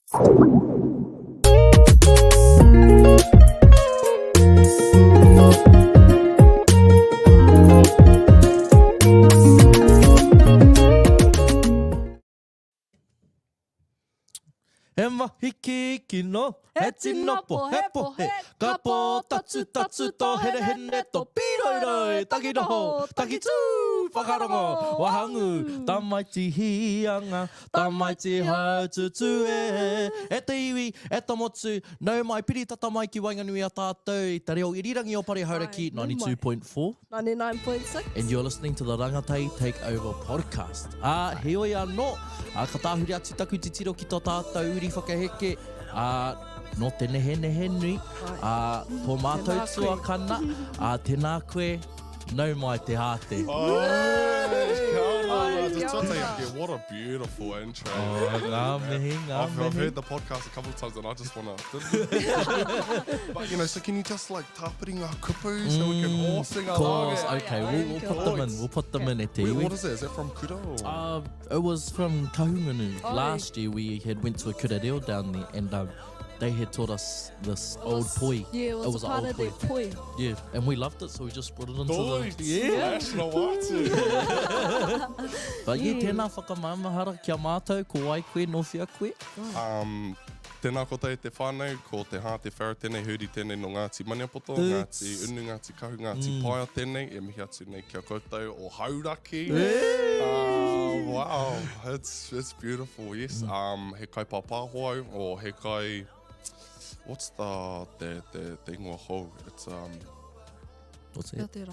Emma hiki no Hetsinoppo heppo he Kapo tatsu to here henne to Piroi taki noho taki tū Whakarongo wahangu Tamaiti hianga Tamaiti haututu E te iwi e te motu Nau mai piri tata mai ki Wainganui a tātou I te reo irirangi o Pare Hauraki 92.4 99.6 And you're listening to the Rangatai Takeover Podcast. Heoi anō. Ka tāhuri atu taku te tiro ki tō tātou uri whakaheke. No tēne he nui. Tō mātou tuakana. Tēnā koe. Nau mai te hāte. What a beautiful intro. Ngā mihi. I've heard the podcast a couple of times and I just want to... But, you know, so can you just like tāpiri ngā kupu so we can all sing along? Of course, okay, we'll put them in. We'll put them in e te Wait, iwi. what is it? Is that from Kura? Or? It was from Kahungunu. Last year we had went to a kura reo down there and they had taught us this old poi. Yeah, it was a part of their poi. Yeah, and we loved it, so we just brought it into Doit! the... National Watu! But yeah, tēnā whakamamahara kia mātou, ko ai koe, no whia koe. Tēnā koutou te whānau, ko te hāte whara tēnei, huri tēnei no Ngāti Maniapoto, Ngāti Unu, Ngāti Kahu, Ngāti Paia tēnei, e mihi atu nei kia koutou o Hauraki. Wow, it's beautiful, yes. He kai pāpāhoau, or he kai... What's the ingoa hou? It's What's it?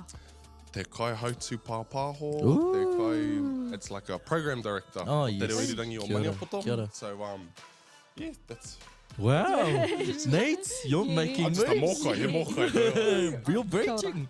te kai hautu pāpāho, te kai... It's like a program director. Oh, Te yes. reo irirangi o Kia ora, Maniapoto. kia ora. So, yeah, that's... Wow, Nate, you're making I'm just a moves. mokai, he mokai. You're breaching.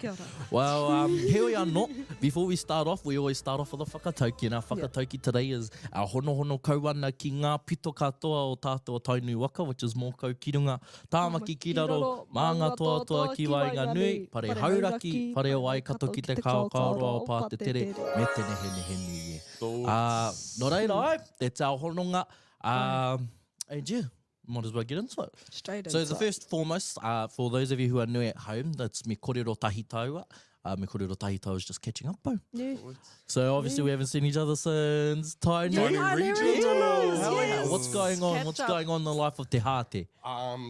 Well, heoi anō. Before we start off, we always start off with a whakatauki. And our whakatauki today is our hono kauana ki ngā pito katoa o tātou tainui waka, which is mōkau kirunga. Tāmaki ki raro, mā ngā toa ki Wainganui, pare hauraki, pare o ai kato ki te kaokaoroa o Pātetere, me te nehe nui e. No reira ai, that's our hononga. And yeah, might as well get into it. Straight So into the first foremost, for those of you who are new at home, that's me kōrero tahitaua. Me kōrero tahitaua is just catching up, bro. Yeah. So obviously we haven't seen each other since Tiny Regionals. Hell yeah. Yes. What's going on? Catch What's up. going on in the life of Te Hāte?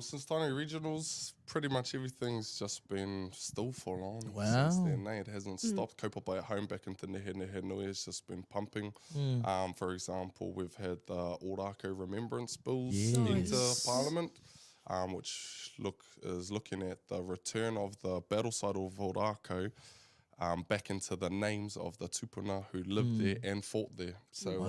Since Tiny Regionals, pretty much everything's just been still full on. Wow. Since then, it hasn't stopped. Kaupapa at home back into Nehe Nui has just been pumping. For example, we've had the Ōrākau Remembrance Bills into Parliament, which is looking at the return of the battle site of Ōrākau back into the names of the tupuna who lived there and fought there. So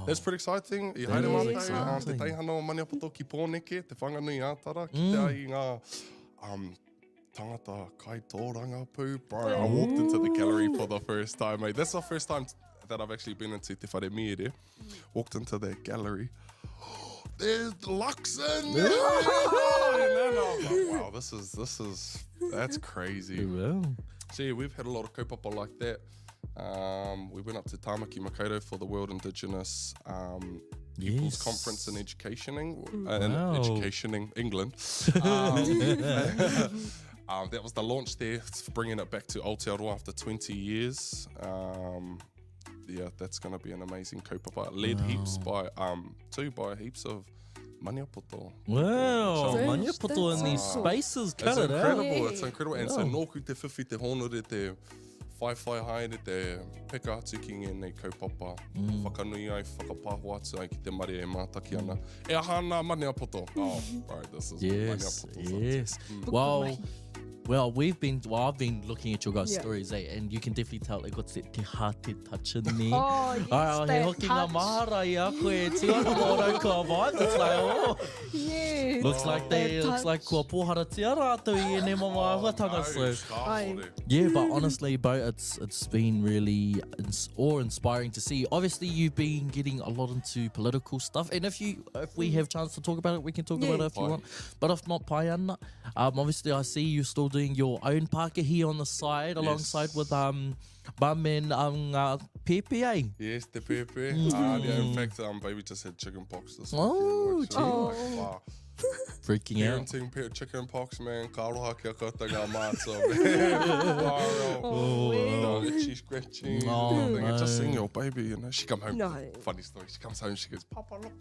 that's pretty exciting. I haere is mātou, exciting. te teihana o Maniapoto ki Pōneke, te whanganui ātara, ki te ai ngā tangata kai tō rangapū. Bro, I walked into the gallery for the first time, mate. That's the first time that I've actually been into Te Whare Mere. Walked into that gallery. There's Luxon! And then I was like, wow, that's crazy. Wow. So yeah, we've had a lot of kaupapa like that. We went up to Tāmaki Makaurau for the World Indigenous People's Conference in Educationing England. That was the launch there, bringing it back to Aotearoa after 20 years. Yeah, that's going to be an amazing kaupapa. Led heaps by heaps of Maniapoto. Wow, So Maniapoto in these spaces, It's cut it out. incredible, it's incredible. And so nōku te whiwhi te honore, te whai haere, te peka atu ki nei kaupapa. Whakanui ai, whakapāho atu ai ki te mare e mātaki ana. E aha nā Maniapoto. Oh, bro, this is Yes, Maniapoto. yes. Well, I've been looking at your guys' stories, and you can definitely tell they got te hāte touch in there. Oh, yes, he that hoki ngā touch. mahara i a koe, tiara mōrau kua vibes. It's like, oh, Yeah. looks like kua pōhara tiara atu I ene mama ahuatanga. So, Ai. yeah, but honestly, bro, it's been really awe-inspiring to see. Obviously, you've been getting a lot into political stuff, and if we have chance to talk about it, we can talk about it if you want. But if not, pai ana. Obviously, I see you still doing your own Pākehī on the side alongside with Mum and Pepe, eh? Yes, the Pepe. Yeah, in fact, baby just had chicken pox this Oh, weekend. gee. Wow. Freaking out. Parenting chicken pox, man. Ka roha kia kata ngā mātua, man. Oh, No, itchy, scratchy. Oh, everything. And just no. seeing your baby, you know. She come home. No. Funny story. She comes home. She goes, Papa, look.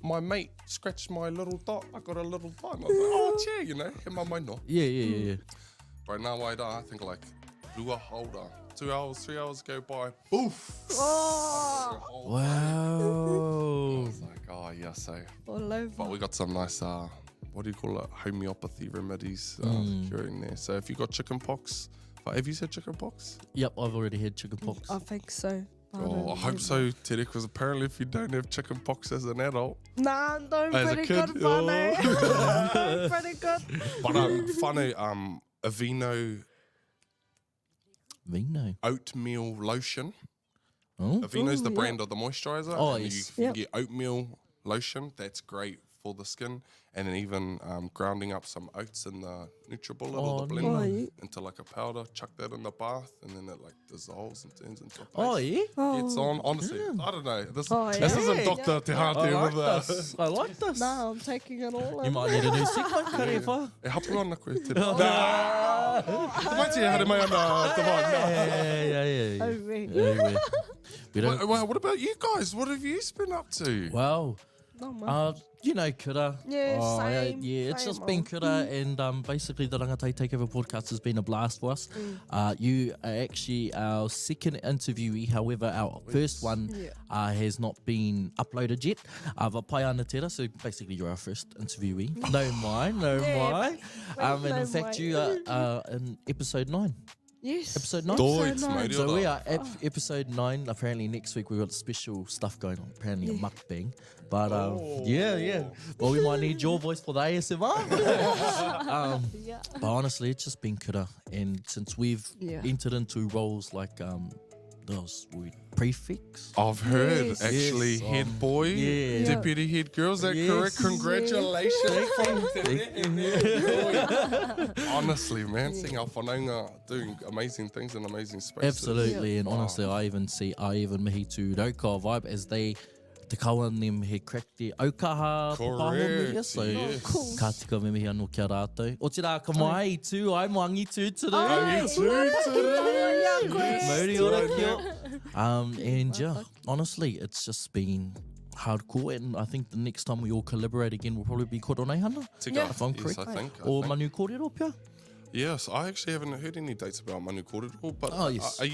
My mate scratched my little dot. I got a little dot. And I was like, oh, gee, you know. He mai no. Yeah. Right now, I think like rua holder. 2 hours, 3 hours go by. Boof. Oh, I Wow. was like, oh, yeah, so. all over. But we got some nice, what do you call it, homeopathy remedies curing there. So if you got chicken pox, have you said chicken pox? Yep, I've already had chicken pox. I think so. I hope so, Teddy, because apparently if you don't have chicken pox as an adult, Nah, I'm doing As a pretty kid, good, funny. Doing pretty good. but funny, Aveeno Vino. oatmeal lotion. Oh. Aveeno's the Ooh, brand of the moisturizer. Oh, and yes. You Yep. get oatmeal lotion. That's great for the skin. And then even grounding up some oats in the NutriBullet or the Oh, blender Oh, yeah. into like a powder, chuck that in the bath, and then it like dissolves and turns into a paste. Oh, yeah? It's on, honestly, I don't know. This Oh, this yeah. isn't Dr. Te Hate I like with this. I like this. Nah, I'm taking it all You in. might need a new segment, Karefa. E hapu ana koe te... Nah! Te mai te hare mai ana, te mai, nah. Yeah. Oh, really? Yeah. We don't. What about you guys? What have you been up to? Well, No, man. you know, kura. Yeah, same, Yeah, it's same just been old. kura, and basically the Rangatai Takeover podcast has been a blast for us. You are actually our second interviewee, however, our first one has not been uploaded yet. Pai ana tera, so basically you're our first interviewee. No mind. And in fact, you are in episode 9. Yes. Episode 9? Doids, nine. mate. So we are at episode 9. Apparently next week we've got special stuff going on. Apparently a mukbang. But yeah. Well, we might need your voice for the ASMR. Yeah. But honestly, it's just been kura. And since we've Yeah. entered into roles like those prefix. I've heard, Yes. actually, Yes, head boy, yeah. deputy head girl, is that Yes. correct? Congratulations. Honestly, man, seeing our whanaunga doing amazing things in amazing spaces. Absolutely. And Wow. honestly, I even mihi tu Raukawa vibe as they te kaua nem he cracked the aukaha Correct, papaho. So yes. Cool. ka tika me mihi anō kia rātou. O te rā ka mai tū, ai moangi tū today. Ai, yeah, koe. Mauri ora kia. And yeah, honestly, it's just been hardcore, and I think the next time we all collaborate again will probably be Koronehana, Tika, if I'm yes, correct. I think. Or Manu Kōrero pia. Yes, I actually haven't heard any dates about Manu Kōrero, but Oh, yes. are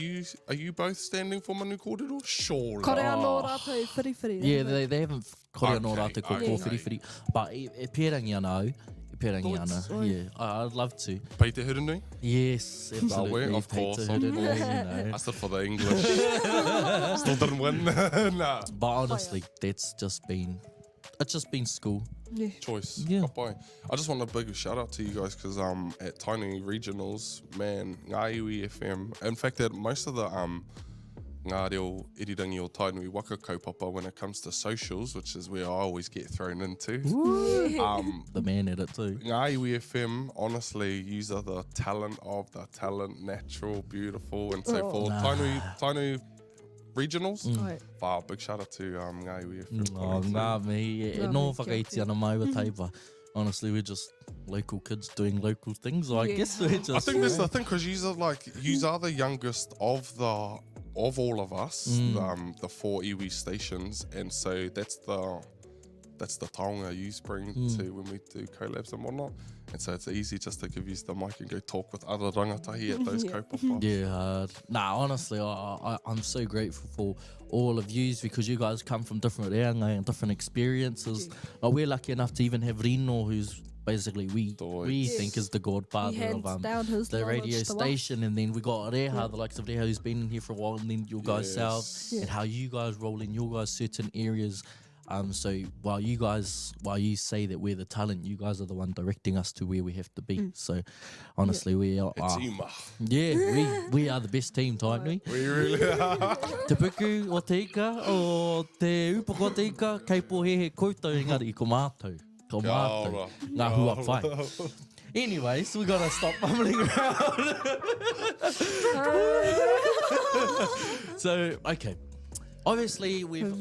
you both standing for Manu Kōrero? Sure. Kore anō rātou whiriwhiri. Yeah, they haven't kore anō Okay, rātou ko okay. whiriwhiri. But e pērangi ana au. E pērangi Thoughts? ana. Yeah, I'd love to. Pei te hurunui? Yes, absolutely. of Pei te course, of hurunui, course. you know. I stood for the English. Still didn't win. Nah. But honestly, it's just been school. Yeah. Choice. Yeah. Bye. I just want a big shout out to you guys because at Tiny Regionals, man, ngā iwi FM. In fact, at most of the ngā reo irirangi o Tainui waka kaupapa when it comes to socials, which is where I always get thrown into. The man at it too. Ngā iwi FM, honestly, use are the talent of the talent, natural, beautiful, and so forth. Tainui Regionals. Right. Wow, big shout out to ngā iwi FM. Oh, ngā mihi. E Ngā no mihi, whakaiti kia ana mai wa taipa. Honestly, we're just local kids doing local things. I Yeah. guess we're just... I think that's the thing because you are the youngest of all of us, the 4 iwi stations, and so that's the taonga you bring to when we do collabs and whatnot. And so it's easy just to give you the mic and go talk with other rangatahi at those kaupapa. Yeah, hard. Nah, honestly, I'm so grateful for all of yous because you guys come from different reangai and different experiences. We're lucky enough to even have Rino, who's basically we Yes. think is the godfather He hands of down his the radio knowledge to us. station, and then we got Reha, the likes of Reha, who's been in here for a while, and then you guys Yes. selves, Yeah. and how you guys roll in your guys certain areas. So while you say that we're the talent, you guys are the one directing us to where we have to be. So honestly, we are. It's Ima. Yeah, we are the best team, aren't we? We really are. Te puku o te ika, o te upoko o te ika, kei pohehe koutou engari i ko mātou. Ko Kia mātou. ora. Ngā hua whai. Anyways, we gotta stop bumbling around. So, okay. Obviously, we've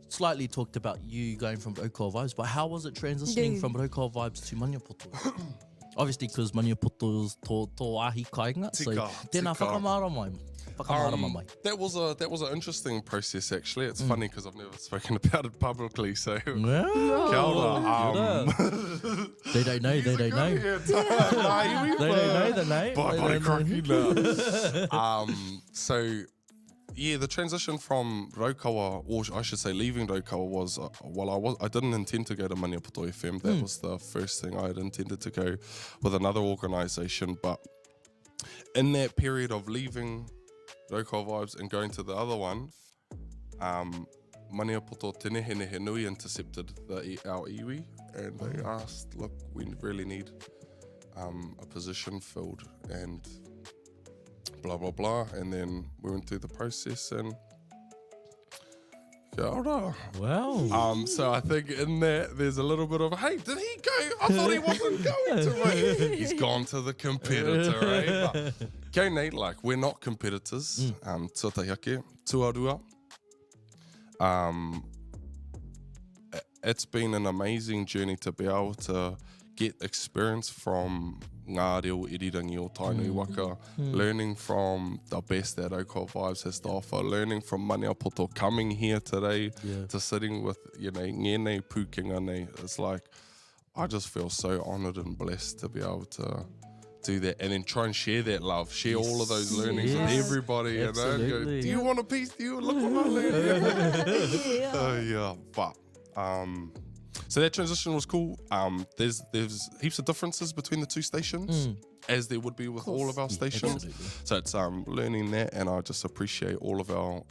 slightly talked about you going from Raukawa Vibes, but how was it transitioning Yeah. from Raukawa Vibes to Maniapoto? Obviously, because Maniapoto is tō ahi kainga, so Tika, tēnā tika. whakamara mai. Whakamara mai. That was an interesting process actually. It's funny because I've never spoken about it publicly, so kia ora. They don't know, they don't know. They don't know the name. Bye They bye don't know. crikey. So yeah, the transition from Raukawa, or I should say leaving Raukawa, was I didn't intend to go to Maniapoto FM. That was the first thing I had intended to go with another organisation, but in that period of leaving Raukawa Vibes and going to the other one, Maniapoto Tenehenehe Nui intercepted our iwi, and they asked, look, we really need a position filled, and blah blah blah, and then we went through the process and kia ora. Wow. So I think in that there's a little bit of, hey, did he go? I thought he wasn't going to. He's gone to the competitor, eh? But go Nate, like we're not competitors. Tuataiake, tuarua. It's been an amazing journey to be able to get experience from ngā reo irirangi o Tainui Waka, learning from the best that Raukawa Vibes has to offer, learning from Maniapoto, coming here today to sitting with, ngēnei pūkenga nei. It's like, I just feel so honoured and blessed to be able to do that and then try and share that love, share all of those learnings with Yes. everybody. And go, Absolutely. do you want a piece? Do you look what I learned? Yeah, but so that transition was cool. There's heaps of differences between the two stations, as there would be with all of our stations. absolutely. So it's learning that, and I just appreciate all of our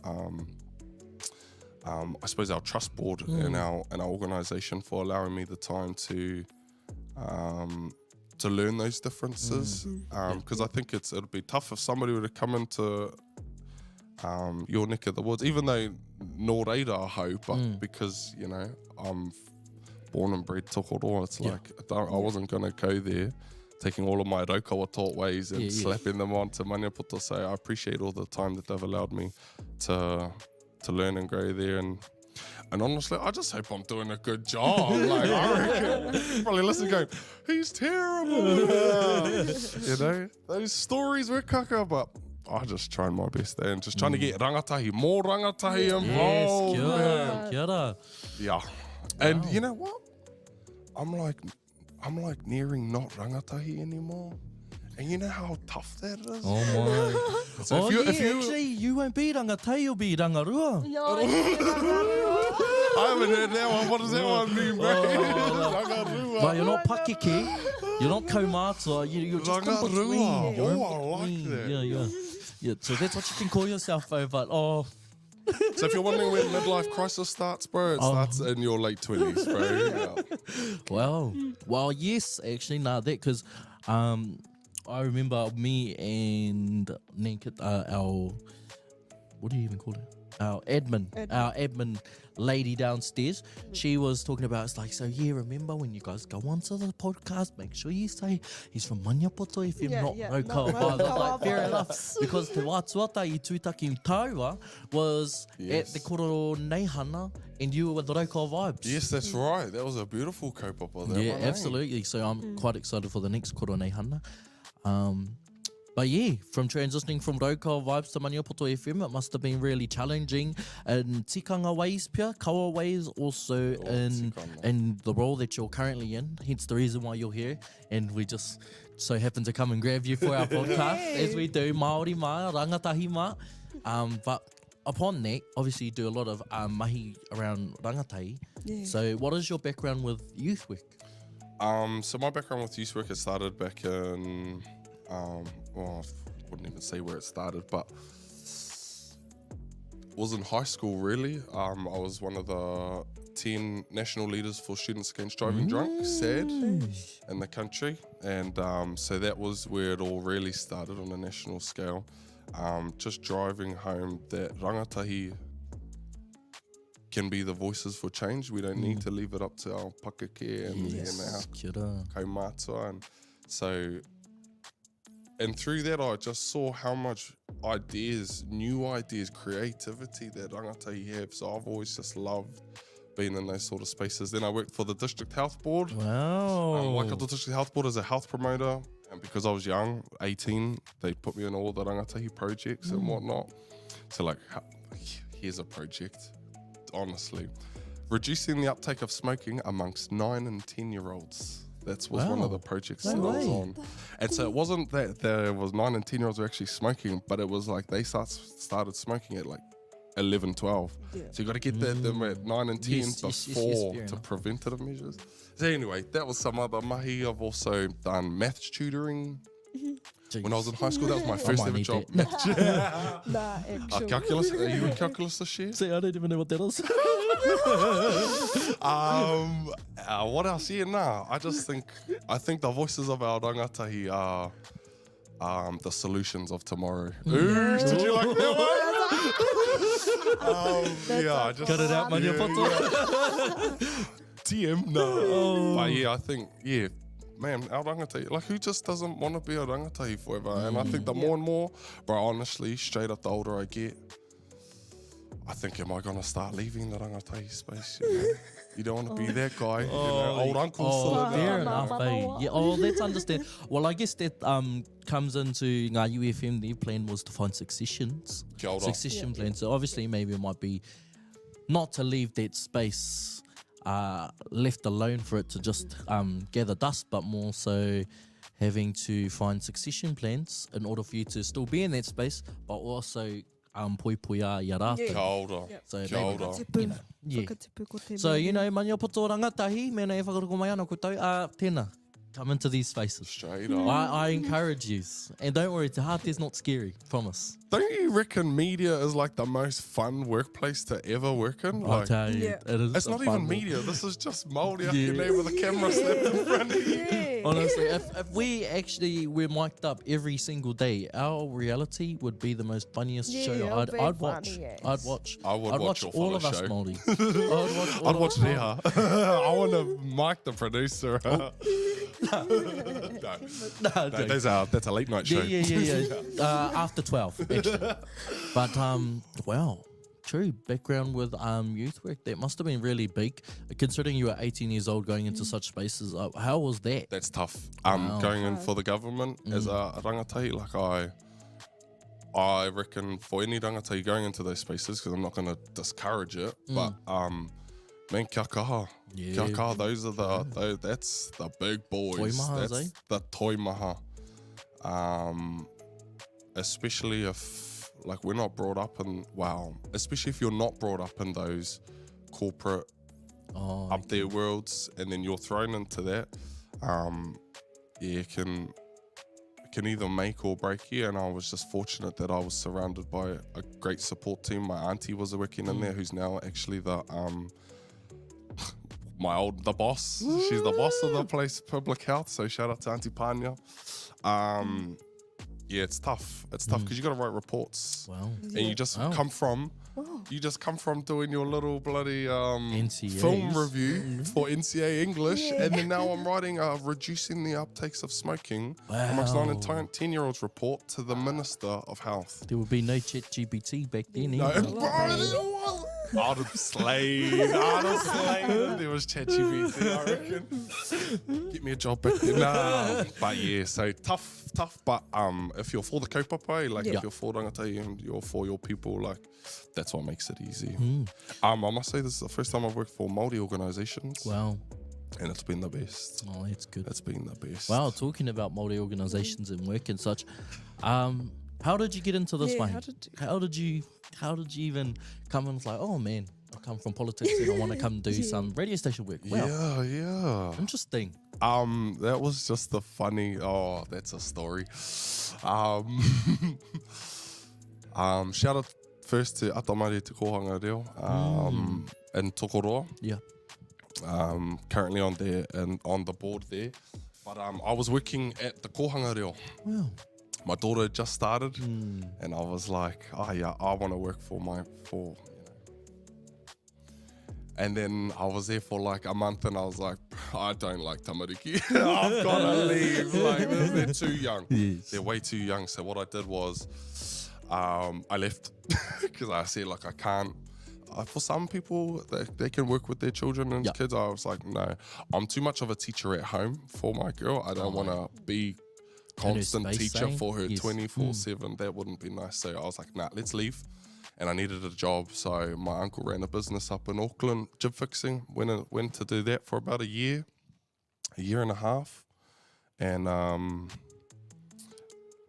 I suppose our trust board and our organisation for allowing me the time to learn those differences. Because I think it'd be tough if somebody were to come into your neck of the woods, even though no reira hau, but because I'm born and bred Tokoroa, it's like I wasn't going to go there taking all of my Raukawa taught ways and slapping them onto Maniapoto. So I appreciate all the time that they've allowed me to learn and grow there, and honestly, I just hope I'm doing a good job. Like, I reckon probably listening going, he's terrible. Those stories were kaka, but I just trying my best there and just trying to get rangatahi, more rangatahi involved. Yes, man. kia ora. Yeah. And you know what? I'm like nearing not rangatahi anymore. And you know how tough that is? Oh my. So if you actually, you won't be rangatai, you'll be rangarua. I haven't heard that one. What does that one mean, bro? Rangarua. But you're not pakeke, you're not kaumātua, you're just in between. Rangarua. You're in Oh, I like between. that. Yeah, so that's what you can call yourself, though, but So if you're wondering when midlife crisis starts, bro, it starts in your late 20s, bro. Yeah. well, yes, actually, that, because I remember me and Ninkit, our, what do you even call it? Our admin lady downstairs, she was talking about, it's like, so yeah, remember when you guys go onto the podcast, make sure you say he's from Maniapoto FM, not Raukawa Vibes. Like, fair enough, because Te Wātuata i Tūtaki Taua was at the Koro Neihana, and you were with the Raukawa Vibes. Yes, that's right. That was a beautiful kaupapa. That Yeah, one, eh? absolutely. So I'm quite excited for the next Koro Neihana. But yeah, from transitioning from Raukawa Vibes to Maniapoto FM, it must have been really challenging in tikanga ways, pia, kawa ways, also in the role that you're currently in. Hence the reason why you're here, and we just so happen to come and grab you for our podcast, as we do, Māori mā, rangatahi mā. But upon that, obviously you do a lot of mahi around rangatahi. Yeah. So what is your background with youth work? So my background with youth work, it started back in, well, I wouldn't even say where it started, but was in high school really. I was one of the 10 national leaders for students against driving drunk, SAD, in the country. And so that was where it all really started on a national scale. Just driving home that rangatahi can be the voices for change. We don't need to leave it up to our pakeke and our Kia ora. kaumātua. And so, and through that, I just saw how much ideas, new ideas, creativity that rangatahi have. So I've always just loved being in those sort of spaces. Then I worked for the District Health Board. Wow. Waikato District Health Board as a health promoter. And because I was young, 18, they put me in all the rangatahi projects and whatnot. So like, here's a project, honestly. Reducing the uptake of smoking amongst 9 and 10-year-olds. That was one Wow. of the projects No that I was way. on. And so it wasn't that there was 9 and 10-year-olds were actually smoking, but it was like they started smoking at like 11, 12. Yeah. So you got to get them at 9 and 10 Yes, yes, yes, yes, before fair to enough. preventative measures. So anyway, that was some other mahi. I've also done maths tutoring. When I was in high school, that was my first might ever need job. that. Nah, actually. Calculus? Are you in calculus this year? See, I don't even know what that is. What else? Yeah, nah. I think the voices of our rangatahi are the solutions of tomorrow. Ooh, did you like that one? Yeah, I just Cut it out, man. yeah, Your poto. TM, no. But yeah, I think, man, our rangatahi, like who just doesn't want to be a rangatahi forever? And I think the more and more, bro, honestly, straight up the older I get, I think, am I going to start leaving the rangatahi space? You know? You don't want to be that guy, you know, old uncle still in fair there. enough, eh? Yeah, let's understand. Well, I guess that comes into Ngā UFM. Their plan was to find successions. Kia ora. Succession plan. So obviously maybe it might be not to leave that space left alone for it to just gather dust, but more so having to find succession plans in order for you to still be in that space, but also poi a ia rātou. Kia ora. So Kia maybe- ora. You know, yeah. Whakatipu ko te So, mea. you know, mania poto rangatahi, mena e whakaroko mai ana koutou, tēnā, come into these spaces. Straight up. I encourage you. And don't worry, Te Hāte's not scary, promise. Don't you reckon media is like the most fun workplace to ever work in? I'll Like, tell you, Yeah. it is it's a not fun even one. media. This is just Māori Yeah. yeah. with a camera slapped in front of you. Yeah. Honestly, if we actually were mic'd up every single day, our reality would be the most funniest Yeah, show it'll I'd be watch. funny, yes. I'd watch. I would I'd watch watch your all of fellow us, show. Māori. I'd watch all I'd of watch us. Reha. I want to mic the producer. Nah, joke. That's a late night show. Yeah. After 12, actually. But, wow. True. Background with youth work. That must have been really big. Considering you were 18 years old going into such spaces. How was that? That's tough. Wow. Going in for the government as a rangatahi, like I reckon for any rangatahi going into those spaces, because I'm not going to discourage it, but man, kia kaha. Yeah. Kia kaha, that's the big boys. Toi mahas, That's eh? the toi maha. Especially if, like, we're not brought up in, especially if you're not brought up in those corporate Oh, up there worlds, and then you're thrown into that, it can either make or break you. And I was just fortunate that I was surrounded by a great support team. My auntie was working in there, who's now actually the boss. She's the boss of the place, public health. So shout out to Auntie Panya. Yeah, it's tough. It's tough because you got to write reports, wow. and you just Wow. come from. You just come from doing your little bloody NCAs. film review for NCA English, and then now I'm writing reducing the uptakes of smoking amongst 9 and 10-year-olds report to the Minister of Health. There would be no ChatGPT back then. No, either. I'd have slayed. There was ChatGPT, I reckon. Get me a job back then. Nah, but yeah, so tough. But if you're for the kaupapa, like Yeah. if you're for rangatahi and you're for your people, like that's what makes it easy. I must say this is the first time I've worked for Māori organisations, Wow. and it's been the best. Oh, that's good. It's been the best. Wow, talking about Māori organisations and work and such, how did you get into this Yeah, one? how did you- How did you even come and like, oh man, I come from politics and I want to come do some radio station work? Wow, Yeah. interesting. That was just the funny. Oh, that's a story. Shout out first to Atamari Te Kohanga Reo in Tokoroa. Yeah. Currently on there and on the board there. But I was working at the Kohanga Reo. Wow. My daughter had just started, and I was like, oh yeah, I want to work for And then I was there for like a month and I was like, I don't like tamariki. I've got to leave. Like, they're too young. Yes. They're way too young. So what I did was I left because I said, like, I can't. For some people, they can work with their children and Yep. kids. I was like, no, I'm too much of a teacher at home for my girl. I don't want to be constant space, teacher eh? for her Yes. 24/7. That wouldn't be nice. So I was like, nah, let's leave. And I needed a job. So my uncle ran a business up in Auckland, gym fixing. Went to do that for about a year and a half. And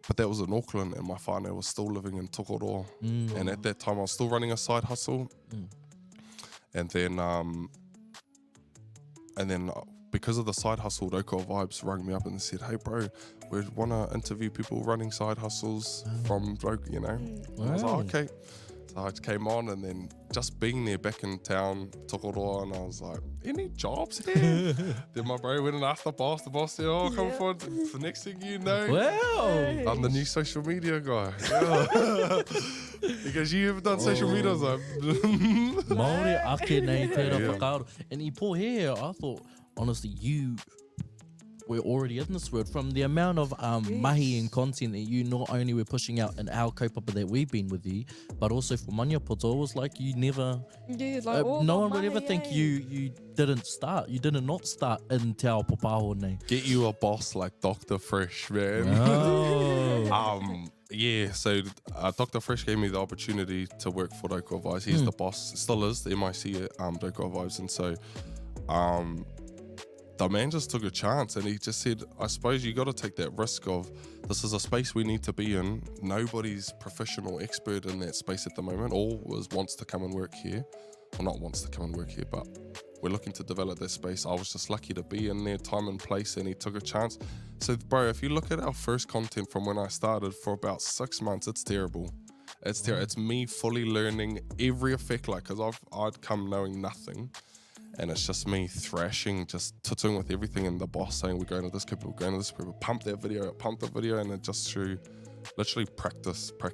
but that was in Auckland, and my whānau was still living in Tokoroa. And at that time, I was still running a side hustle. And then because of the side hustle, Raukaua Vibes rang me up and said, hey, bro, we want to interview people running side hustles from, you know. And I was Wow. like, okay. So I came on, and then just being there back in town, Tokoroa, and I was like, any jobs here? Then my bro went and asked the boss. The boss said, oh, come forward. The next thing you know, Wow. I'm the new social media guy. Yeah. Because you haven't done social media. I was like, Māori ake nei tērā Yeah. whakaaro. And I po here, I thought, honestly, you were already in this world from the amount of mahi and content that you not only were pushing out in our kaupapa that we've been with you, but also for Maniapoto. It was like you never, Yeah, like all no the one would ever mahi, think eh? you didn't start. You did not start in Te Ao Papaho nei. get you a boss like Dr. Fresh, man. Oh. Yeah, so Dr. Fresh gave me the opportunity to work for Raukaua Vibes. He's the boss, still is, the MIC at Raukaua Vibes. And so the man just took a chance, and he just said, I suppose you got to take that risk of, this is a space we need to be in. Nobody's professional expert in that space at the moment. All wants to come and work here. Well, not wants to come and work here, but we're looking to develop that space. I was just lucky to be in there, time and place, and he took a chance. So, bro, if you look at our first content from when I started for about 6 months, it's terrible. It's terrible. It's me fully learning every effect, like, because I'd come knowing nothing. And it's just me thrashing, just tutting with everything, and the boss saying, we're going to this group, we're going to this group, pump that video, pump the video, and it just through literally practice. Wow.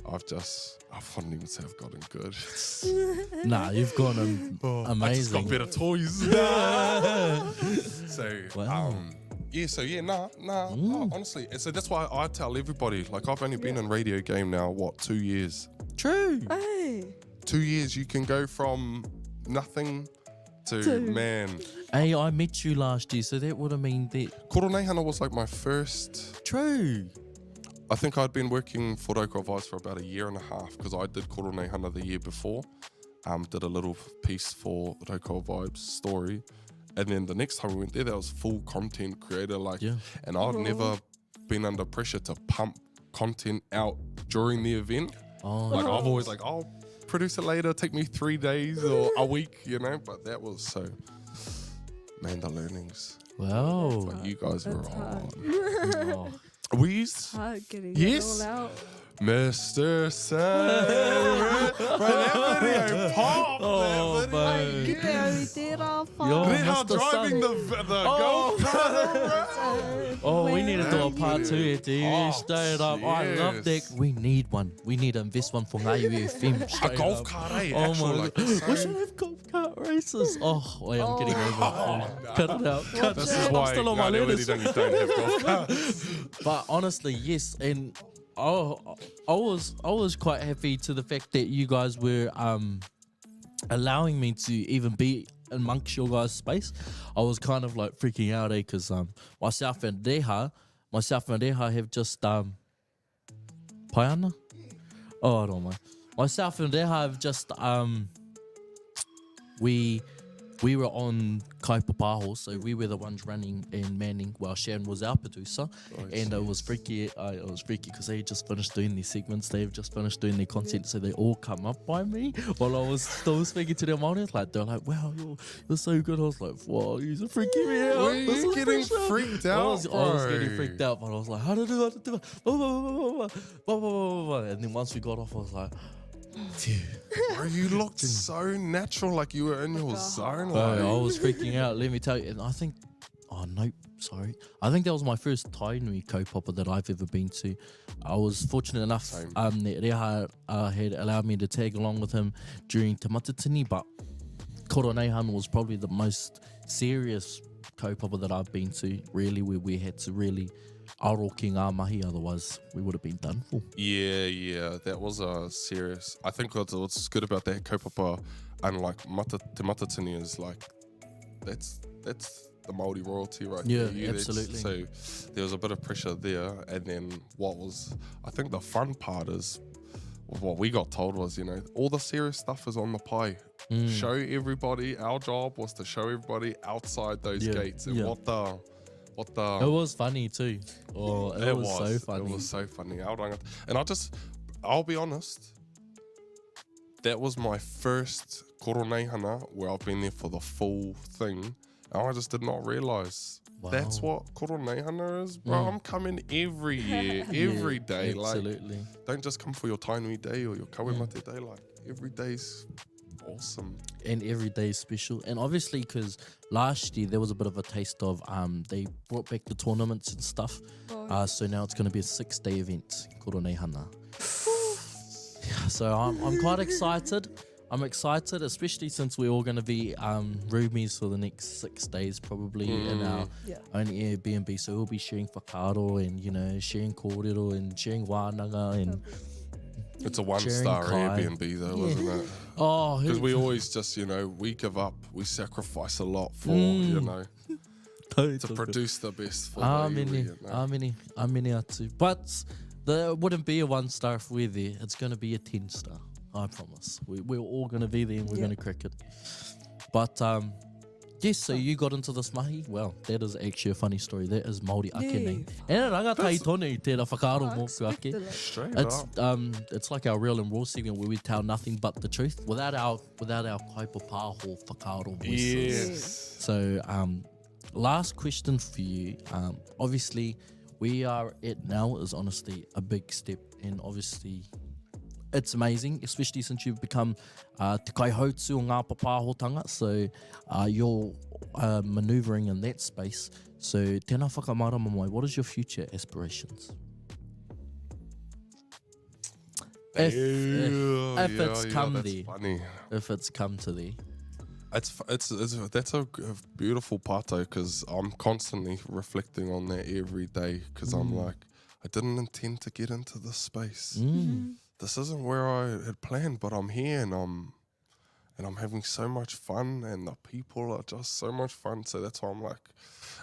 I wouldn't even say I've gotten good. Nah, you've gone I just got amazing. better toys. So, Wow. honestly. And so that's why I tell everybody, like, I've only been in radio game now, 2 years? True. Hey. 2 years, you can go from nothing to, man. Hey, I met you last year, so that would have mean that. Koronehana was like my first. True. I think I'd been working for Raukaua Vibes for about a year and a half, because I did Koronehana the year before. Did a little piece for Raukaua Vibes story. And then the next time we went there, that was full content creator. Like, Yeah. and I'd never been under pressure to pump content out during the event. Oh, Like, I've always like, I'll produce it later, take me 3 days or a week, you know? But that was so, man, the learnings. wow. Like, you guys were That's hard. on. Oh. We used Hard getting Yes. it all out. Mr. Sarah. Bro, that video popped. Oh, That video. bro. Yeah, we did our fun. Yo. Reha Mr. driving Sun. the Oh. go-kart. Oh, we need to do a part 2 here, dude. Oh, Straight up. I love that. yes. We need one. We need to invest one for Ngāi FM. A Straight golf up. cart, eh? Oh Actual, my like, god. the We same- should have golf cart races. Oh, wait, I'm getting over it. Oh, Cut it out. Cut This it is out. why I'm still on my Ngāi letters. Rewere don't have golf carts. But honestly, yes, and I was quite happy to the fact that you guys were allowing me to even be amongst your guys' space. I was kind of like freaking out, because myself and Reha have just Paiana? Oh, I don't mind. Myself and Reha have just we were on Kaipapaho, so we were the ones running and manning while Sharon was our producer. And it was freaky. It was freaky because they had just finished doing their segments. They've just finished doing their content, so they all come up by me while I was still speaking to them audience. Like, they're like, "Wow, you're so good." I was like, "Wow, you're freaking me out." Were This you is getting fresh out." freaked I out, was getting bro? freaked out, but I was like, "How to do it?" Blah, blah, blah, blah, blah, blah, blah, blah. And then once we got off, I was like, "Dude." Bro, you looked so natural, like you were in your zone. Bro, Like, I was freaking out, let me tell you. And I think Oh, nope, sorry. I think that was my first Tainui kaupapa that I've ever been to. I was fortunate enough Same. that Reha had allowed me to tag along with him during Te Matatini, but Koroneihana was probably the most serious kaupapa that I've been to, really, where we had to really aro ki ngā mahi, otherwise we would have been done for. Yeah, that was serious. I think what's good about that kaupapa, unlike Te Matatini, is like that's the Māori royalty right Yeah, there. absolutely. So there was a bit of pressure there, and then I think the fun part is, what we got told was, all the serious stuff is on the pie. Show everybody. Our job was to show everybody outside those gates, and what the. It was funny too. Oh, it was so funny. It was so funny. And I'll be honest, that was my first Koroneihana where I've been there for the full thing. And I just did not realise that's what Koroneihana is, bro. I'm coming every year, every day. Absolutely. Like, don't just come for your Tainui Day or your Kawemate Day. Like, every day's awesome. And every day is special. And obviously, because last year there was a bit of a taste of they brought back the tournaments and stuff. So now it's going to be a 6-day event, Koroneihana. So I'm quite excited. I'm excited, especially since we're all going to be roomies for the next 6 days, probably in our own Airbnb. So we'll be sharing whakaaro and, sharing kōrero and sharing wānanga and it's a 1-star Airbnb though, isn't it? Oh, because we always just, we give up, we sacrifice a lot for, to produce the best for the iwi, Amini atu. But it wouldn't be a 1-star if we're there. It's going to be a 10-star. I promise. We're all going to be there and we're going to crack it. But, yes, so you got into this mahi. Well, that is actually a funny story. That is Māori ake nei. E rangatai tonu i tērā whakaaro mōku ake. Straight It's up. it's like our real and raw segment where we tell nothing but the truth without our kaipa pāho whakaaro voices. Yes. So, last question for you. Obviously, where are at now is honestly a big step, and obviously it's amazing, especially since you've become te kaihautu o ngā papahotanga. So you're manoeuvring in that space. So tēnā whakamārama mai, what is your future aspirations? If it's come that's there. funny. If it's come to there. That's a beautiful part though, because I'm constantly reflecting on that every day, because I'm like, I didn't intend to get into this space. This isn't where I had planned, but I'm here and I'm having so much fun, and the people are just so much fun. So that's why I'm like,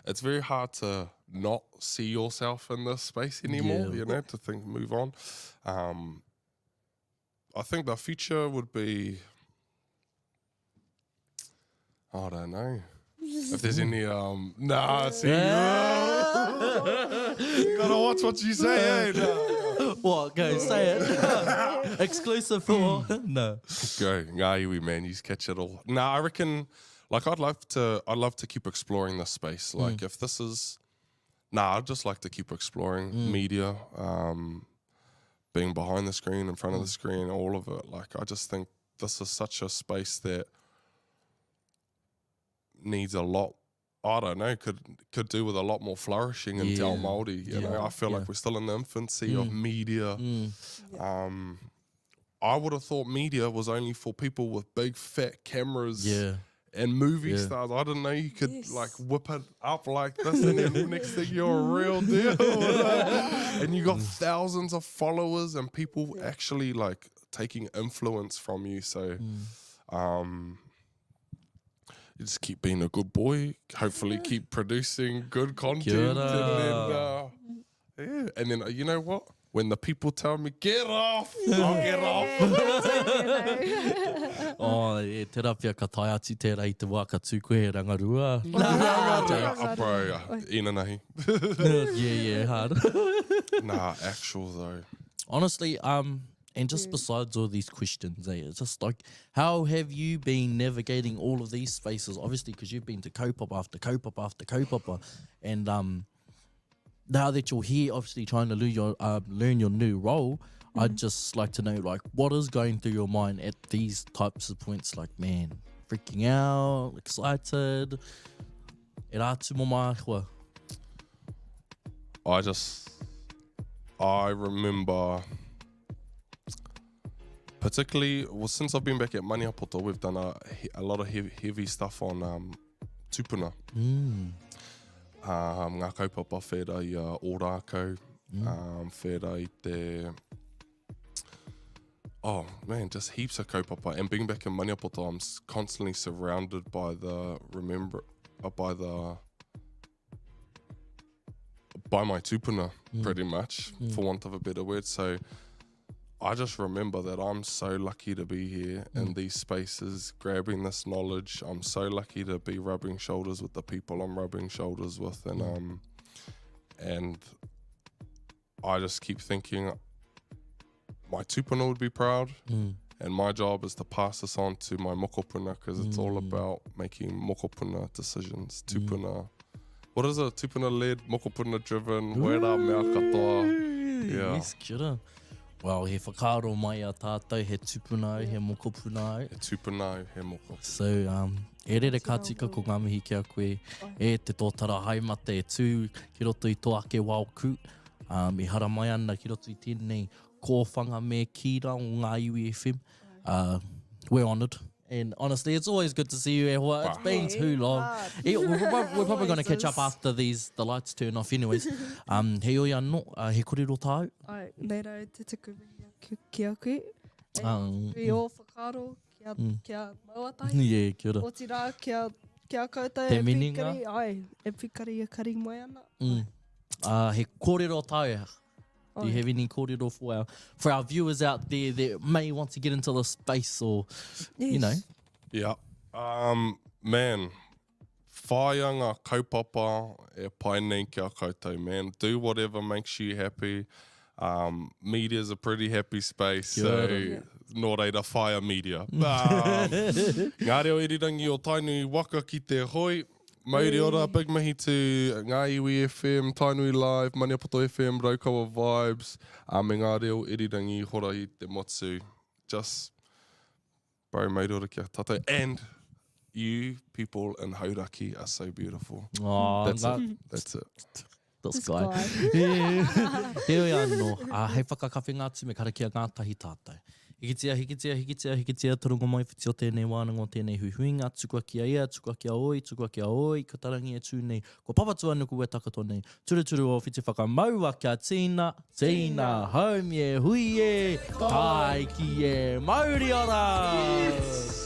it's very hard to not see yourself in this space anymore, to think, move on. I think the future would be, I don't know. If there's any, you gotta watch what you say, eh? What? Go, say it. Exclusive for... No. Go, ngā iwi, man. You catch it all. Nah, I reckon, like, I'd love to keep exploring this space. Like, if this is... I'd just like to keep exploring media, being behind the screen, in front of the screen, all of it. Like, I just think this is such a space that needs a lot, I don't know, could do with a lot more flourishing in Te Ao Māori. You know, I feel like we're still in the infancy of media. I would have thought media was only for people with big fat cameras and movie stars. I didn't know you could like whip it up like this, and then next thing you're a real deal. And you got thousands of followers and people actually like taking influence from you. So you just keep being a good boy, hopefully keep producing good content, and then you know what? When the people tell me, get off, I'll get off. Te rapia ka tai atu tērā I te wā ka tūkoe he rangarua. Bro, ina nahi. Hard. Nah, actual though. Honestly, and just besides all these questions, it's just like, how have you been navigating all of these spaces? Obviously, because you've been to kaupapa after kaupapa after kaupapa, and now that you're here, obviously trying to learn your new role, I'd just like to know, like, what is going through your mind at these types of points? Like, man, freaking out, excited, E rātu mo mai hua. I remember, particularly, well, since I've been back at Maniapoto, we've done a lot of heavy stuff on tupuna. Ngā kaupapa whera i ōrākau, whera i te... Oh, man, just heaps of kaupapa. And being back in Maniapoto, I'm constantly surrounded by by my tupuna, pretty much, for want of a better word. So I just remember that I'm so lucky to be here in these spaces, grabbing this knowledge. I'm so lucky to be rubbing shoulders with the people I'm rubbing shoulders with. And I just keep thinking my tupuna would be proud. And my job is to pass this on to my mokopuna, because it's all about making mokopuna decisions. Tupuna. What is it? Tupuna-led, mokopuna-driven, wera mea katoa. Yeah. Yes, kia ora. Well, he whakaaro mai a tātou, he tupuna au, he mokopuna au. He tupuna au, he moko. So, e rere ka tika ko ngā mihi kia koe, e te tōtara haimate e tū ki roto i tō ake wao ku. I hara mai ana ki roto i tēnei kōwhanga me kira o ngā iwi FM. We're honoured. And honestly, it's always good to see you, e hoa. It's been too long. We're probably going to catch up after the lights turn off anyways. He oi anō, he korero tāu. Ai, nei rau te tuku ki a koe. Kui o whakaro kia mauatai. Yeah, kia ora. Oti rā kia koutou Te e mininga. pikari. Ai, e pikari e kari mai ana. He korero tāu. Do you have any kōrero for our viewers out there that may want to get into the space or, you know? Yeah. Man, whaianga kaupapa e pai nei ki a koutou, man. Do whatever makes you happy. Media's a pretty happy space, so nō reira whaia media. Ngā reo irirangi o tainui waka ki te hoi. Mauri ora, big mihi to Ngā Iwi FM, Tainui Live, Maniapoto FM, Raukawa Vibes, me ngā reo irirangi hora i te motu. Just, bro, mauri ora kia tātou. And you people in Hauraki are so beautiful. Oh, That's it. This guy. He oi anō, hei whakakawhi ngā tume karakia ngā tahi tātou. Hikitia, turungo mai whiti o tēnei wānanga o tēnei huihuinga, tukua kia ia, tukua kia oi, ka tarangi e tū nei, ko papatua nuku e takato nei, turu o whiti whakamaua kia tīna, home e, hui e, tai ki e, mauri ora!